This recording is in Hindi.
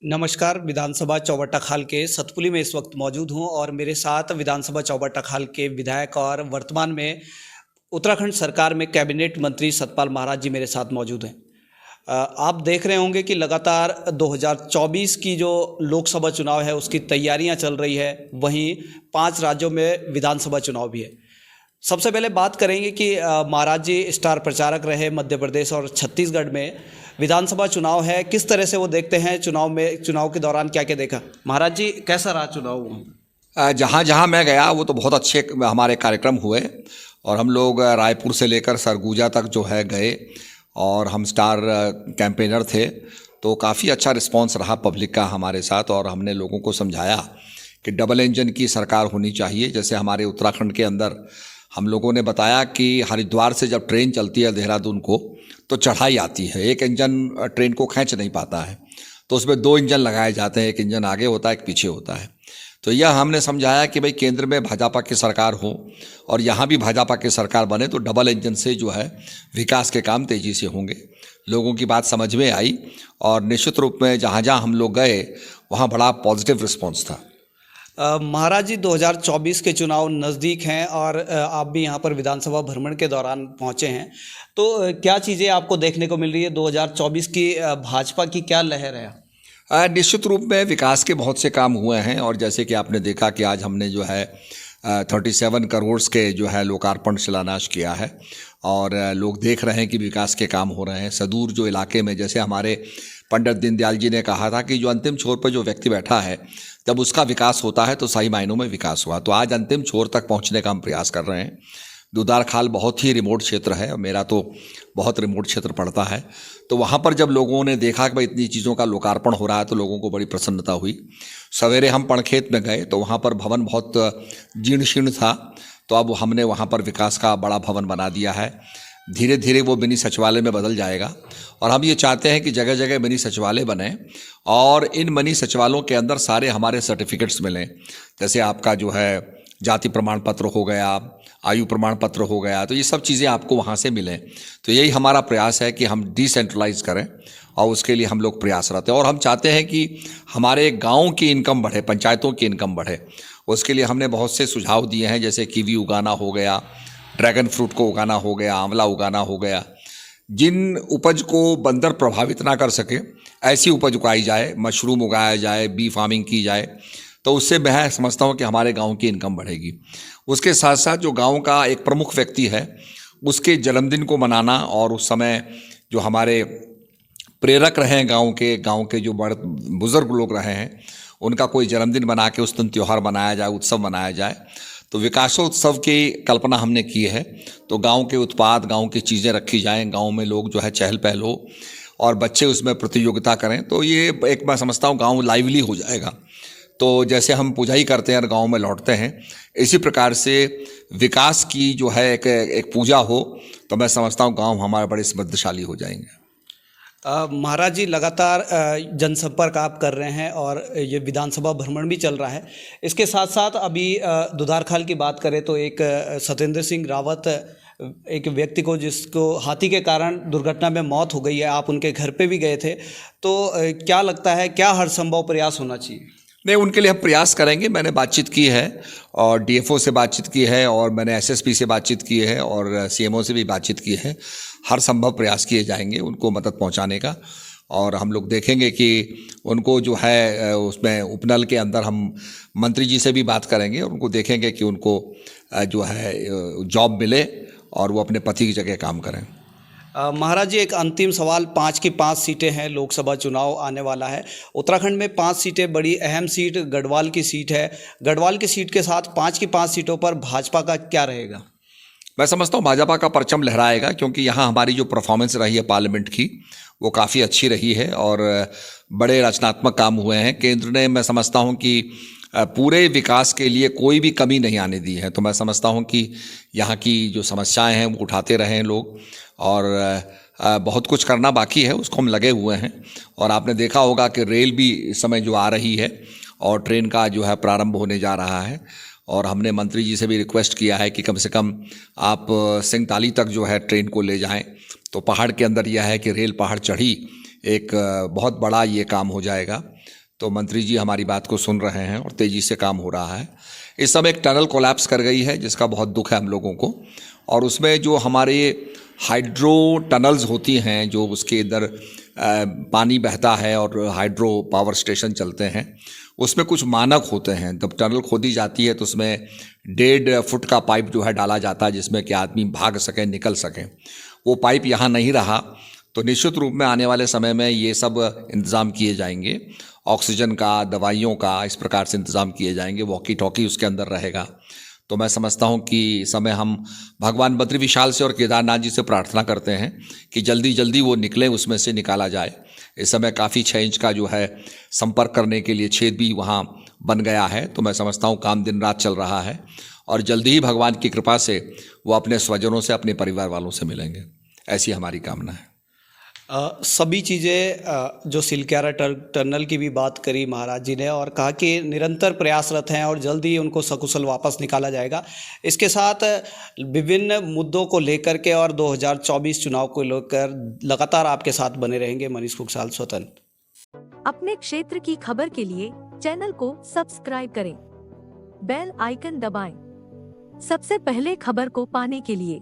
नमस्कार। विधानसभा चौबट्टा खाल के सतपुली में इस वक्त मौजूद हूं और मेरे साथ विधानसभा चौबट्टा खाल के विधायक और वर्तमान में उत्तराखंड सरकार में कैबिनेट मंत्री सतपाल महाराज जी मेरे साथ मौजूद हैं। आप देख रहे होंगे कि लगातार 2024 की जो लोकसभा चुनाव है उसकी तैयारियां चल रही है, वहीं 5 राज्यों में विधानसभा चुनाव भी है। सबसे पहले बात करेंगे कि महाराज जी स्टार प्रचारक रहे मध्य प्रदेश और छत्तीसगढ़ में। विधानसभा चुनाव है, किस तरह से वो देखते हैं चुनाव के दौरान क्या क्या देखा? महाराज जी, कैसा रहा चुनाव? जहाँ जहाँ मैं गया वो तो बहुत अच्छे हमारे कार्यक्रम हुए और हम लोग रायपुर से लेकर सरगुजा तक जो है गए और हम स्टार कैंपेनर थे, तो काफ़ी अच्छा रिस्पांस रहा पब्लिक का हमारे साथ। और हमने लोगों को समझाया कि डबल इंजन की सरकार होनी चाहिए। जैसे हमारे उत्तराखंड के अंदर हम लोगों ने बताया कि हरिद्वार से जब ट्रेन चलती है देहरादून को तो चढ़ाई आती है, एक इंजन ट्रेन को खींच नहीं पाता है, तो उसमें 2 इंजन लगाए जाते हैं, एक इंजन आगे होता है, एक पीछे होता है। तो यह हमने समझाया कि भाई केंद्र में भाजपा की सरकार हो और यहाँ भी भाजपा की सरकार बने तो डबल इंजन से जो है विकास के काम तेज़ी से होंगे। लोगों की बात समझ में आई और निश्चित रूप में जहाँ जहाँ हम लोग गए वहाँ बड़ा पॉजिटिव रिस्पॉन्स था। महाराज जी, 2024 के चुनाव नज़दीक हैं और आप भी यहाँ पर विधानसभा भ्रमण के दौरान पहुँचे हैं, तो क्या चीज़ें आपको देखने को मिल रही है? 2024 की भाजपा की क्या लहर है? निश्चित रूप में विकास के बहुत से काम हुए हैं और जैसे कि आपने देखा कि आज हमने जो है 37 करोड़ के जो है लोकार्पण शिलान्यास किया है और लोग देख रहे हैं कि विकास के काम हो रहे हैं। सुदूर जो इलाके में, जैसे हमारे पंडित दीनदयाल जी ने कहा था कि जो अंतिम छोर पर जो व्यक्ति बैठा है जब उसका विकास होता है तो सही मायनों में विकास हुआ। तो आज अंतिम छोर तक पहुंचने का हम प्रयास कर रहे हैं। दुधार खाल बहुत ही रिमोट क्षेत्र है और मेरा तो बहुत रिमोट क्षेत्र पड़ता है, तो वहाँ पर जब लोगों ने देखा कि भाई इतनी चीज़ों का लोकार्पण हो रहा है तो लोगों को बड़ी प्रसन्नता हुई। सवेरे हम पणखेत में गए तो वहाँ पर भवन बहुत जीर्ण शीर्ण था, तो अब हमने वहाँ पर विकास का बड़ा भवन बना दिया है। धीरे धीरे वो मिनी सचिवालय में बदल जाएगा और हम ये चाहते हैं कि जगह जगह मिनी सचिवालय बने और इन मिनी सचिवालयों के अंदर सारे हमारे सर्टिफिकेट्स मिलें। जैसे आपका जो है जाति प्रमाण पत्र हो गया, आयु प्रमाण पत्र हो गया, तो ये सब चीज़ें आपको वहाँ से मिलें। तो यही हमारा प्रयास है कि हम डिसेंट्रलाइज करें और उसके लिए हम लोग प्रयासरत हैं। और हम चाहते हैं कि हमारे गाँव की इनकम बढ़े, पंचायतों की इनकम बढ़े। उसके लिए हमने बहुत से सुझाव दिए हैं, जैसे कीवी उगाना हो गया, ड्रैगन फ्रूट को उगाना हो गया, आंवला उगाना हो गया। जिन उपज को बंदर प्रभावित ना कर सके ऐसी उपज उगाई जाए, मशरूम उगाया जाए, बी फार्मिंग की जाए, तो उससे मैं समझता हूँ कि हमारे गांव की इनकम बढ़ेगी। उसके साथ साथ जो गांव का एक प्रमुख व्यक्ति है उसके जन्मदिन को मनाना और उस समय जो हमारे प्रेरक रहे हैं गांव के जो बड़े बुजुर्ग लोग रहे हैं उनका कोई जन्मदिन बना के उस दिन त्यौहार मनाया जाए, उत्सव मनाया जाए। तो विकासोत्सव की कल्पना हमने की है। तो गांव के उत्पाद, गांव की चीज़ें रखी जाएं, गांव में लोग जो है चहल पहल हो और बच्चे उसमें प्रतियोगिता करें, तो ये एक मैं समझता हूँ गांव लाइवली हो जाएगा। तो जैसे हम पूजा ही करते हैं और गांव में लौटते हैं, इसी प्रकार से विकास की जो है एक पूजा हो, तो मैं समझता हूँ गांव हमारे बड़े समृद्धशाली हो जाएंगे। महाराज जी, लगातार जनसंपर्क आप कर रहे हैं और ये विधानसभा भ्रमण भी चल रहा है। इसके साथ साथ अभी दुधारखाल की बात करें तो एक सत्येंद्र सिंह रावत, एक व्यक्ति को जिसको हाथी के कारण दुर्घटना में मौत हो गई है, आप उनके घर पे भी गए थे, तो क्या लगता है, क्या हर संभव प्रयास होना चाहिए? नहीं, उनके लिए हम प्रयास करेंगे। मैंने बातचीत की है और डीएफओ से बातचीत की है और मैंने एसएसपी से बातचीत की है और सीएमओ से भी बातचीत की है। हर संभव प्रयास किए जाएंगे उनको मदद पहुंचाने का और हम लोग देखेंगे कि उनको जो है उसमें उपनल के अंदर हम मंत्री जी से भी बात करेंगे और उनको देखेंगे कि उनको जो है जॉब मिले और वो अपने पति की जगह काम करें। महाराज जी, एक अंतिम सवाल। 5 की 5 सीटें हैं, लोकसभा चुनाव आने वाला है। उत्तराखंड में 5 सीटें, बड़ी अहम सीट गढ़वाल की सीट है। गढ़वाल की सीट के साथ 5 की 5 सीटों पर भाजपा का क्या रहेगा? मैं समझता हूँ भाजपा का परचम लहराएगा, क्योंकि यहाँ हमारी जो परफॉर्मेंस रही है पार्लियामेंट की वो काफ़ी अच्छी रही है और बड़े रचनात्मक काम हुए हैं। केंद्र ने, मैं समझता हूँ कि पूरे विकास के लिए कोई भी कमी नहीं आने दी है। तो मैं समझता हूँ कि यहाँ की जो समस्याएं हैं वो उठाते रहे हैं लोग और बहुत कुछ करना बाकी है, उसको हम लगे हुए हैं। और आपने देखा होगा कि रेल भी इस समय जो आ रही है और ट्रेन का जो है प्रारंभ होने जा रहा है और हमने मंत्री जी से भी रिक्वेस्ट किया है कि कम से कम आप सिंगताली तक जो है ट्रेन को ले जाएं। तो पहाड़ के अंदर यह है कि रेल पहाड़ चढ़ी एक बहुत बड़ा ये काम हो जाएगा। तो मंत्री जी हमारी बात को सुन रहे हैं और तेज़ी से काम हो रहा है। इस समय एक टनल कोलैप्स कर गई है जिसका बहुत दुख है हम लोगों को, और उसमें जो हमारे हाइड्रो टनल्स होती हैं, जो उसके इधर पानी बहता है और हाइड्रो पावर स्टेशन चलते हैं, उसमें कुछ मानक होते हैं। जब टनल खोदी जाती है तो उसमें 1.5 फुट का पाइप जो है डाला जाता है जिसमें कि आदमी भाग सके, निकल सके। वो पाइप यहाँ नहीं रहा, तो निश्चित रूप में आने वाले समय में ये सब इंतज़ाम किए जाएंगे। ऑक्सीजन का, दवाइयों का, इस प्रकार से इंतज़ाम किए जाएंगे। वॉकी टॉकी उसके अंदर रहेगा। तो मैं समझता हूँ कि इस समय हम भगवान बद्री विशाल से और केदारनाथ जी से प्रार्थना करते हैं कि जल्दी जल्दी वो निकलें, उसमें से निकाला जाए। इस समय काफ़ी 6 इंच का जो है संपर्क करने के लिए छेद भी वहाँ बन गया है। तो मैं समझता हूँ काम दिन रात चल रहा है और जल्दी ही भगवान की कृपा से वो अपने स्वजनों से, अपने परिवार वालों से मिलेंगे, ऐसी हमारी कामना है। सभी चीज़ें जो सिलक्यारा टनल की भी बात करी महाराज जी ने और कहा कि निरंतर प्रयासरत हैं और जल्द ही उनको सकुशल वापस निकाला जाएगा। इसके साथ विभिन्न मुद्दों को लेकर के और 2024 चुनाव को लेकर लगातार आपके साथ बने रहेंगे मनीष फुक्साल स्वतंत्र। अपने क्षेत्र की खबर के लिए चैनल को सब्सक्राइब करें, बेल आइकन दबाएं, सबसे पहले खबर को पाने के लिए।